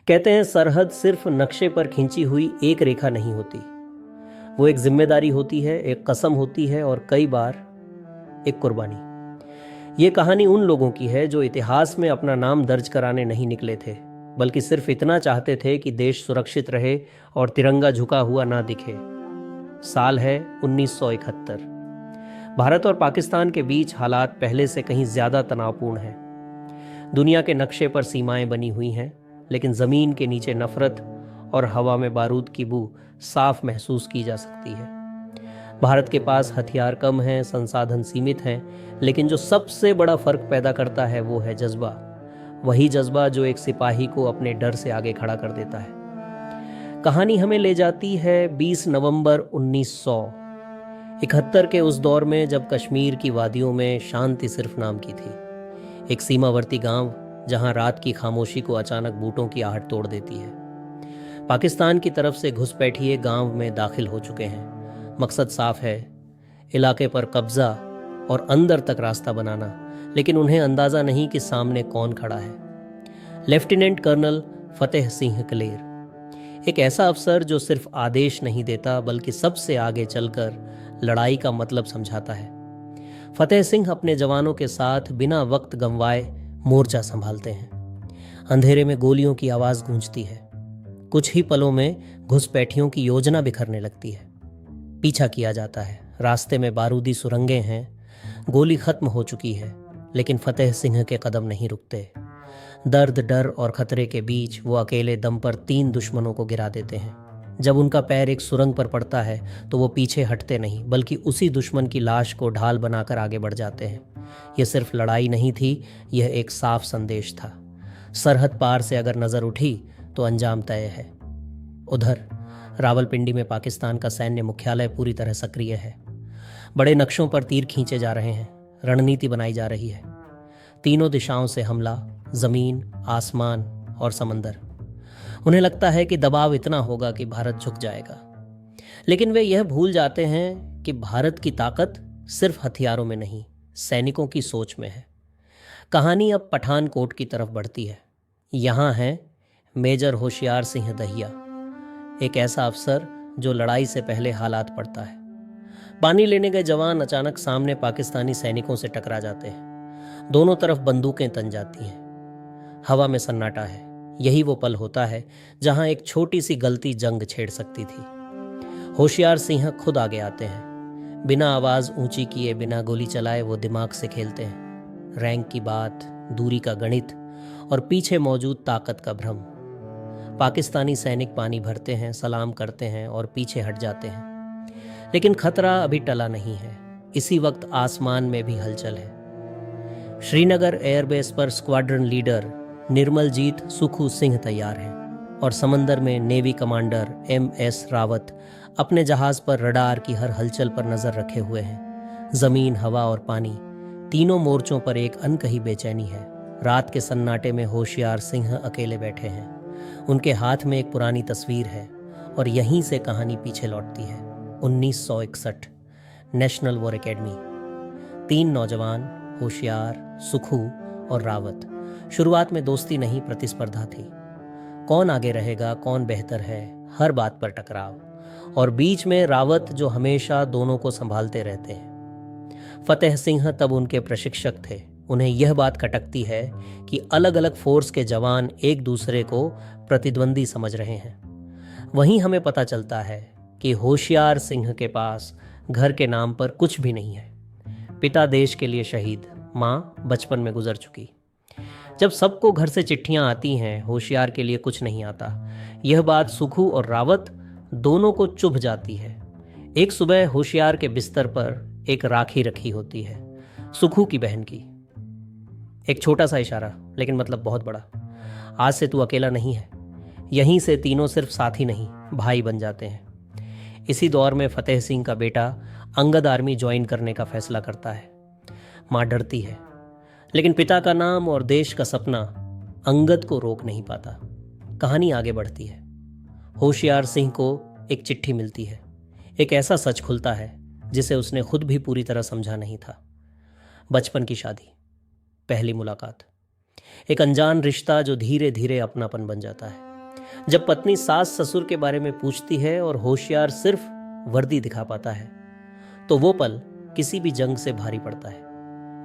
कहते हैं सरहद सिर्फ नक्शे पर खींची हुई एक रेखा नहीं होती, वो एक जिम्मेदारी होती है, एक कसम होती है और कई बार एक कुर्बानी। ये कहानी उन लोगों की है जो इतिहास में अपना नाम दर्ज कराने नहीं निकले थे, बल्कि सिर्फ इतना चाहते थे कि देश सुरक्षित रहे और तिरंगा झुका हुआ ना दिखे। साल है 1971। भारत और पाकिस्तान के बीच हालात पहले से कहीं ज्यादा तनावपूर्ण हैं। दुनिया के नक्शे पर सीमाएं बनी हुई हैं, लेकिन जमीन के नीचे नफरत और हवा में बारूद की बू साफ महसूस की जा सकती है। भारत के पास हथियार कम हैं, संसाधन सीमित हैं, लेकिन जो सबसे बड़ा फर्क पैदा करता है वो है जज्बा। वही जज्बा जो एक सिपाही को अपने डर से आगे खड़ा कर देता है। कहानी हमें ले जाती है 20 नवंबर 1971 के उस दौर में जब कश्मीर की वादियों में शांति सिर्फ नाम की थी। एक सीमावर्ती गांव जहां रात की खामोशी को अचानक बूटों की आहट तोड़ देती है। पाकिस्तान की तरफ से घुसपैठिए गांव में दाखिल हो चुके हैं। मकसद साफ है, इलाके पर कब्जा और अंदर तक रास्ता बनाना, लेकिन उन्हें अंदाजा नहीं कि सामने कौन खड़ा है। लेफ्टिनेंट कर्नल फतेह सिंह कलेर, एक ऐसा अफसर जो सिर्फ आदेश नहीं देता बल्कि सबसे आगे चलकर लड़ाई का मतलब समझाता है। फतेह सिंह अपने जवानों के साथ बिना वक्त गंवाए मोर्चा संभालते हैं। अंधेरे में गोलियों की आवाज गूंजती है। कुछ ही पलों में घुसपैठियों की योजना बिखरने लगती है। पीछा किया जाता है, रास्ते में बारूदी सुरंगें हैं, गोली खत्म हो चुकी है, लेकिन फतेह सिंह के कदम नहीं रुकते। दर्द, डर और खतरे के बीच वो अकेले दम पर 3 दुश्मनों को गिरा देते हैं। जब उनका पैर एक सुरंग पर पड़ता है तो वो पीछे हटते नहीं, बल्कि उसी दुश्मन की लाश को ढाल बनाकर आगे बढ़ जाते हैं। यह सिर्फ लड़ाई नहीं थी, यह एक साफ संदेश था। सरहद पार से अगर नजर उठी तो अंजाम तय है। उधर रावलपिंडी में पाकिस्तान का सैन्य मुख्यालय पूरी तरह सक्रिय है। बड़े नक्शों पर तीर खींचे जा रहे हैं, रणनीति बनाई जा रही है। तीनों दिशाओं से हमला, जमीन, आसमान और समंदर। उन्हें लगता है कि दबाव इतना होगा कि भारत झुक जाएगा, लेकिन वे यह भूल जाते हैं कि भारत की ताकत सिर्फ हथियारों में नहीं, सैनिकों की सोच में है। कहानी अब पठानकोट की तरफ बढ़ती है। यहाँ है मेजर होशियार सिंह दहिया, एक ऐसा अफसर जो लड़ाई से पहले हालात पढ़ता है। पानी लेने गए जवान अचानक सामने पाकिस्तानी सैनिकों से टकरा जाते हैं। दोनों तरफ बंदूकें तन जाती हैं। हवा में सन्नाटा है। यही वो पल होता है जहां एक छोटी सी गलती जंग छेड़ सकती थी। होशियार सिंह खुद आगे आते हैं। बिना आवाज ऊंची किए, बिना गोली चलाए वो दिमाग से खेलते हैं। रैंक की बात, दूरी का गणित और पीछे मौजूद ताकत का भ्रम। पाकिस्तानी सैनिक पानी भरते हैं, सलाम करते हैं और पीछे हट जाते हैं, लेकिन खतरा अभी टला नहीं है। इसी वक्त आसमान में भी हलचल है। श्रीनगर एयरबेस पर स्क्वाड्रन लीडर निर्मलजीत सुखू सिंह तैयार हैं और समंदर में नेवी कमांडर MS रावत अपने जहाज पर रडार की हर हलचल पर नजर रखे हुए हैं। जमीन, हवा और पानी, तीनों मोर्चों पर एक अनकही बेचैनी है। रात के सन्नाटे में होशियार सिंह अकेले बैठे हैं। उनके हाथ में एक पुरानी तस्वीर है और यहीं से कहानी पीछे लौटती है। 1961, नेशनल वॉर एकेडमी। 3 नौजवान, होशियार, सुखू और रावत। शुरुआत में दोस्ती नहीं, प्रतिस्पर्धा थी। कौन आगे रहेगा, कौन बेहतर है, हर बात पर टकराव। और बीच में रावत जो हमेशा दोनों को संभालते रहते हैं। फतेह सिंह तब उनके प्रशिक्षक थे। उन्हें यह बात खटकती है कि अलग अलग फोर्स के जवान एक दूसरे को प्रतिद्वंदी समझ रहे हैं। वहीं हमें पता चलता है कि होशियार सिंह के पास घर के नाम पर कुछ भी नहीं है। पिता देश के लिए शहीद, माँ बचपन में गुजर चुकी। जब सबको घर से चिट्ठियां आती हैं, होशियार के लिए कुछ नहीं आता। यह बात सुखू और रावत दोनों को चुभ जाती है। एक सुबह होशियार के बिस्तर पर एक राखी रखी होती है, सुखू की बहन की। एक छोटा सा इशारा, लेकिन मतलब बहुत बड़ा। आज से तू अकेला नहीं है। यहीं से तीनों सिर्फ साथी नहीं, भाई बन जाते हैं। इसी दौर में फतेह सिंह का बेटा अंगद आर्मी ज्वाइन करने का फैसला करता है। माँ डरती है, लेकिन पिता का नाम और देश का सपना अंगद को रोक नहीं पाता। कहानी आगे बढ़ती है। होशियार सिंह को एक चिट्ठी मिलती है। एक ऐसा सच खुलता है जिसे उसने खुद भी पूरी तरह समझा नहीं था। बचपन की शादी, पहली मुलाकात, एक अनजान रिश्ता जो धीरे धीरे अपनापन बन जाता है। जब पत्नी सास ससुर के बारे में पूछती है और होशियार सिर्फ वर्दी दिखा पाता है, तो वो पल किसी भी जंग से भारी पड़ता है।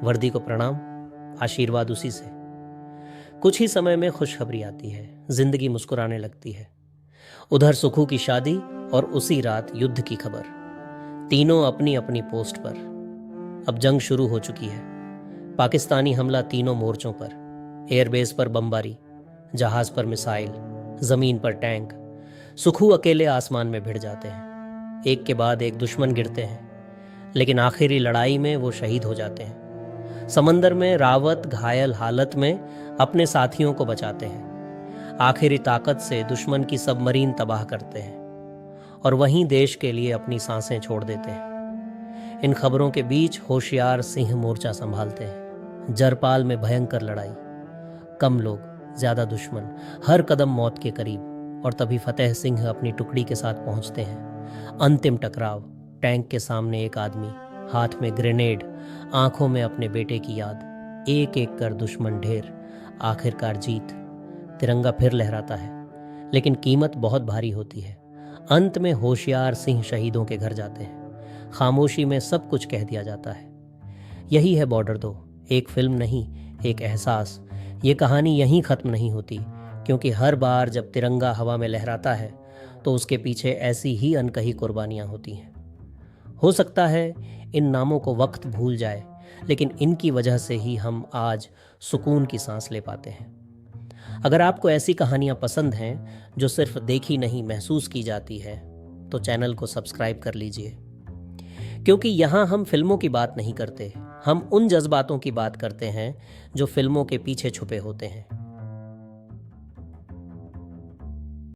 वर्दी को प्रणाम, आशीर्वाद उसी से। कुछ ही समय में खुशखबरी आती है, जिंदगी मुस्कुराने लगती है। उधर सुखू की शादी और उसी रात युद्ध की खबर। तीनों अपनी अपनी पोस्ट पर। अब जंग शुरू हो चुकी है। पाकिस्तानी हमला तीनों मोर्चों पर। एयरबेस पर बमबारी, जहाज पर मिसाइल, जमीन पर टैंक। सुखू अकेले आसमान में भिड़ जाते हैं। एक के बाद एक दुश्मन गिरते हैं, लेकिन आखिरी लड़ाई में वो शहीद हो जाते हैं। समंदर में रावत घायल हालत में अपने साथियों को बचाते हैं। आखिरी ताकत से दुश्मन की सबमरीन तबाह करते हैं और वहीं देश के लिए अपनी सांसें छोड़ देते हैं। इन खबरों के बीच होशियार सिंह मोर्चा संभालते हैं। जरपाल में भयंकर लड़ाई, कम लोग ज्यादा दुश्मन, हर कदम मौत के करीब। और तभी फतेह सिंह अपनी टुकड़ी के साथ पहुंचते हैं। अंतिम टकराव, टैंक के सामने एक आदमी, हाथ में ग्रेनेड, आंखों में अपने बेटे की याद। एक एक कर दुश्मन ढेर, आखिरकार जीत। तिरंगा फिर लहराता है, लेकिन कीमत बहुत भारी होती है। अंत में होशियार सिंह शहीदों के घर जाते हैं। खामोशी में सब कुछ कह दिया जाता है। यही है बॉर्डर 2, एक फिल्म नहीं, एक एहसास। ये कहानी यहीं खत्म नहीं होती, क्योंकि हर बार जब तिरंगा हवा में लहराता है तो उसके पीछे ऐसी ही अनकही कुर्बानियां होती हैं। हो सकता है इन नामों को वक्त भूल जाए, लेकिन इनकी वजह से ही हम आज सुकून की सांस ले पाते हैं। अगर आपको ऐसी कहानियां पसंद हैं जो सिर्फ देखी नहीं महसूस की जाती है, तो चैनल को सब्सक्राइब कर लीजिए, क्योंकि यहाँ हम फिल्मों की बात नहीं करते, हम उन जज्बातों की बात करते हैं जो फिल्मों के पीछे छुपे होते हैं।